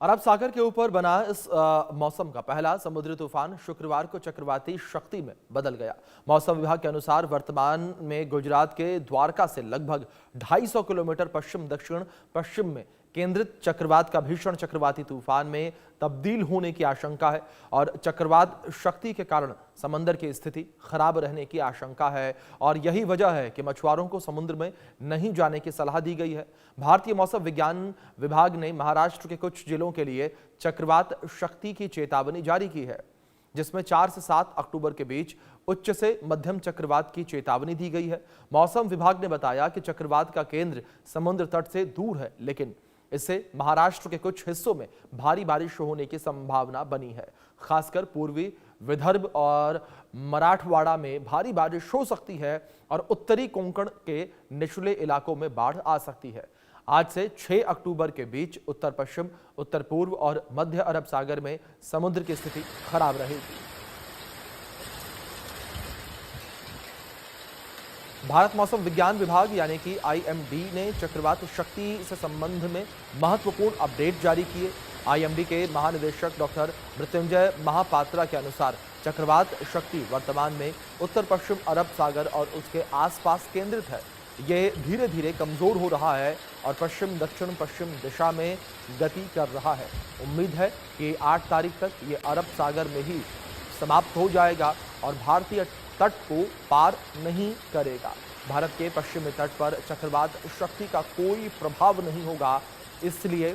अरब सागर के ऊपर बना इस मौसम का पहला समुद्री तूफान शुक्रवार को चक्रवाती शक्ति में बदल गया। मौसम विभाग के अनुसार वर्तमान में गुजरात के द्वारका से लगभग 250 किलोमीटर पश्चिम दक्षिण पश्चिम में केंद्रित चक्रवात का भीषण चक्रवाती तूफान में तब्दील होने की आशंका है और चक्रवात शक्ति के कारण समंदर की स्थिति खराब रहने की आशंका है और यही वजह है कि मछुआरों को समुद्र में नहीं जाने की सलाह दी गई है। भारतीय मौसम विज्ञान विभाग ने महाराष्ट्र के कुछ जिलों के लिए चक्रवात शक्ति की चेतावनी जारी की है, जिसमें 4 से 7 अक्टूबर के बीच उच्च से मध्यम चक्रवात की चेतावनी दी गई है। मौसम विभाग ने बताया कि चक्रवात का केंद्र समुद्र तट से दूर है, लेकिन इससे महाराष्ट्र के कुछ हिस्सों में भारी बारिश होने की संभावना बनी है। खासकर पूर्वी विदर्भ और मराठवाड़ा में भारी बारिश हो सकती है और उत्तरी कोंकण के निचले इलाकों में बाढ़ आ सकती है। आज से 6 अक्टूबर के बीच उत्तर पश्चिम, उत्तर पूर्व और मध्य अरब सागर में समुद्र की स्थिति खराब रहेगी। भारत मौसम विज्ञान विभाग यानी कि आईएमडी ने चक्रवात शक्ति से संबंध में महत्वपूर्ण अपडेट जारी किए। आईएमडी के महानिदेशक डॉक्टर मृत्युंजय महापात्रा के अनुसार चक्रवात शक्ति वर्तमान में उत्तर पश्चिम अरब सागर और उसके आसपास केंद्रित है। ये धीरे धीरे कमजोर हो रहा है और पश्चिम दक्षिण पश्चिम दिशा में गति कर रहा है। उम्मीद है कि 8 तारीख तक ये अरब सागर में ही समाप्त हो जाएगा और भारतीय तट को पार नहीं करेगा। भारत के पश्चिमी तट पर चक्रवात शक्ति का कोई प्रभाव नहीं होगा, इसलिए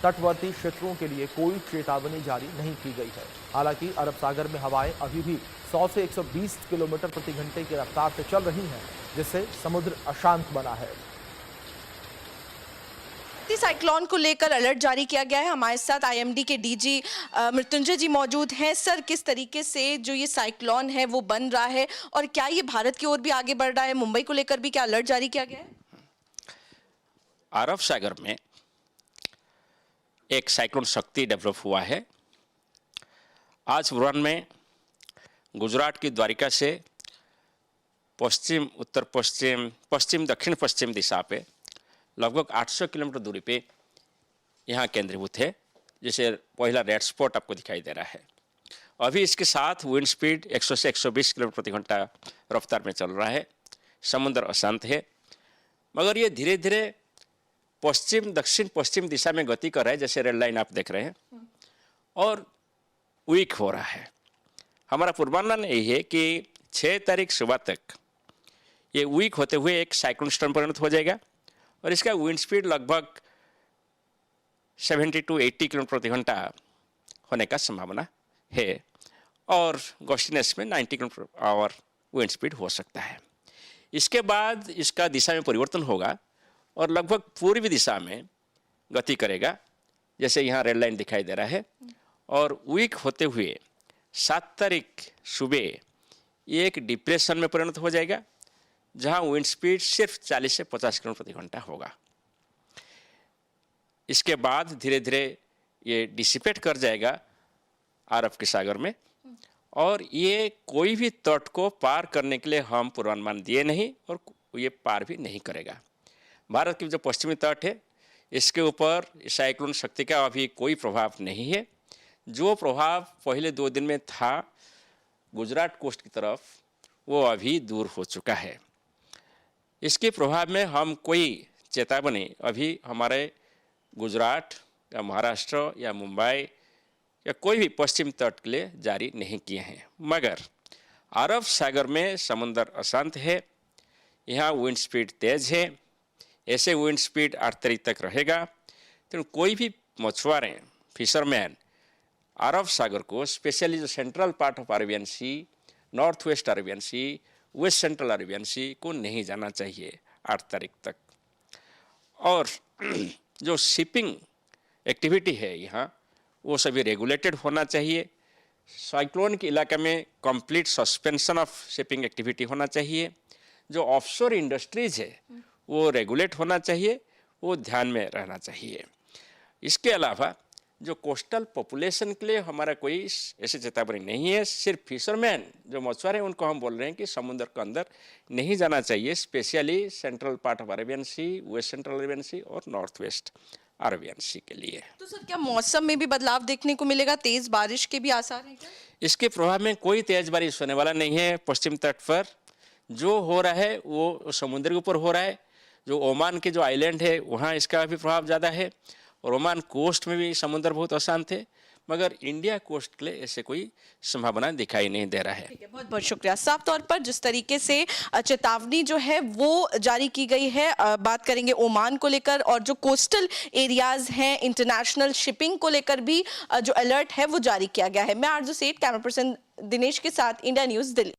तटवर्ती क्षेत्रों के लिए कोई चेतावनी जारी नहीं की गई है। हालांकि अरब सागर में हवाएं अभी भी 100 से 120 किलोमीटर प्रति घंटे की रफ्तार से चल रही हैं, जिससे समुद्र अशांत बना है। साइक्लोन को लेकर अलर्ट जारी किया गया है। हमारे साथ आईएमडी के डीजी मृत्युंजय जी मौजूद हैं। सर, किस तरीके से जो ये साइक्लोन है वो बन रहा है और क्या ये भारत की ओर भी आगे बढ़ रहा है? मुंबई को लेकर भी क्या अलर्ट जारी किया गया है? अरब सागर में एक साइक्लोन शक्ति डेवलप हुआ है। आज पूर्वाह्न में गुजरात की द्वारिका से पश्चिम उत्तर पश्चिम पश्चिम दक्षिण पश्चिम दिशा पे लगभग 800 किलोमीटर दूरी पे यहाँ केंद्रीभूत है, जिसे पहला रेड स्पॉट आपको दिखाई दे रहा है। अभी इसके साथ विंड स्पीड 100 से 120 किलोमीटर प्रति घंटा रफ्तार में चल रहा है। समुद्र अशांत है, मगर ये धीरे धीरे पश्चिम दक्षिण पश्चिम दिशा में गति कर रहा है, जैसे रेड लाइन आप देख रहे हैं, और वीक हो रहा है। हमारा पूर्वानुमान यही है कि 6 तारीख सुबह तक ये वीक होते हुए एक साइक्लोन स्टॉर्म परिणत हो जाएगा और इसका विंड स्पीड लगभग 70 to 80 किलोमीटर प्रति घंटा होने का संभावना है और गस्टिनेस में 90 किलोमीटर आवर विंड स्पीड हो सकता है। इसके बाद इसका दिशा में परिवर्तन होगा और लगभग पूर्वी दिशा में गति करेगा, जैसे यहाँ रेड लाइन दिखाई दे रहा है, और वीक होते हुए 7 तारीख सुबह ये एक डिप्रेशन में परिणत हो जाएगा, जहां विंड स्पीड सिर्फ 40 से 50 किलोमीटर प्रति घंटा होगा। इसके बाद धीरे धीरे ये डिसिपेट कर जाएगा अरब के सागर में और ये कोई भी तट को पार करने के लिए हम पूर्वानुमान दिए नहीं और ये पार भी नहीं करेगा। भारत की जो पश्चिमी तट है, इसके ऊपर साइक्लोन शक्ति का अभी कोई प्रभाव नहीं है। जो प्रभाव पहले 2 दिन में था गुजरात कोस्ट की तरफ, वो अभी दूर हो चुका है। इसके प्रभाव में हम कोई चेतावनी अभी हमारे गुजरात या महाराष्ट्र या मुंबई या कोई भी पश्चिम तट के लिए जारी नहीं किए हैं, मगर अरब सागर में समुद्र अशांत है, यहाँ विंड स्पीड तेज है। ऐसे विंड स्पीड 8 तारीख तक रहेगा, तो कोई भी मछुआरे फिशरमैन अरब सागर को, स्पेशली जो central part of Arabian sea, north west Arabian sea, west central Arabian sea को नहीं जाना चाहिए 8 तारीख तक। और जो शिपिंग एक्टिविटी है यहाँ, वो सभी रेगुलेटेड होना चाहिए। साइक्लोन के इलाके में complete suspension of shipping activity होना चाहिए। जो ऑफशोर इंडस्ट्रीज है वो रेगुलेट होना चाहिए, वो ध्यान में रहना चाहिए। इसके अलावा जो कोस्टल पॉपुलेशन के लिए हमारा कोई ऐसी चेतावनी नहीं है। सिर्फ फिशरमैन जो मछुआरे हैं उनको हम बोल रहे हैं कि समुद्र के अंदर नहीं जाना चाहिए, specially central part of Arabian sea, west central Arabian sea और नॉर्थ वेस्ट अरबियन सी के लिए। तो सर क्या मौसम में भी बदलाव देखने को मिलेगा, तेज बारिश के भी आसार हैं क्या? इसके प्रभाव में कोई तेज बारिश होने वाला नहीं है। पश्चिम तट पर जो हो रहा है वो समुद्र के ऊपर हो रहा है। जो ओमान के जो आइलैंड है वहाँ इसका भी प्रभाव ज़्यादा है, और ओमान कोस्ट में भी समुद्र बहुत अशांत है, मगर इंडिया कोस्ट के लिए ऐसे कोई संभावना दिखाई नहीं दे रहा है। ठीक है, बहुत बहुत शुक्रिया। साफ तौर पर जिस तरीके से चेतावनी जो है वो जारी की गई है, बात करेंगे ओमान को लेकर, और जो कोस्टल एरियाज हैं इंटरनेशनल शिपिंग को लेकर भी जो अलर्ट है वो जारी किया गया है। मैं आरजू सेठ, कैमरा पर्सन दिनेश के साथ, इंडिया न्यूज़ दिल्ली।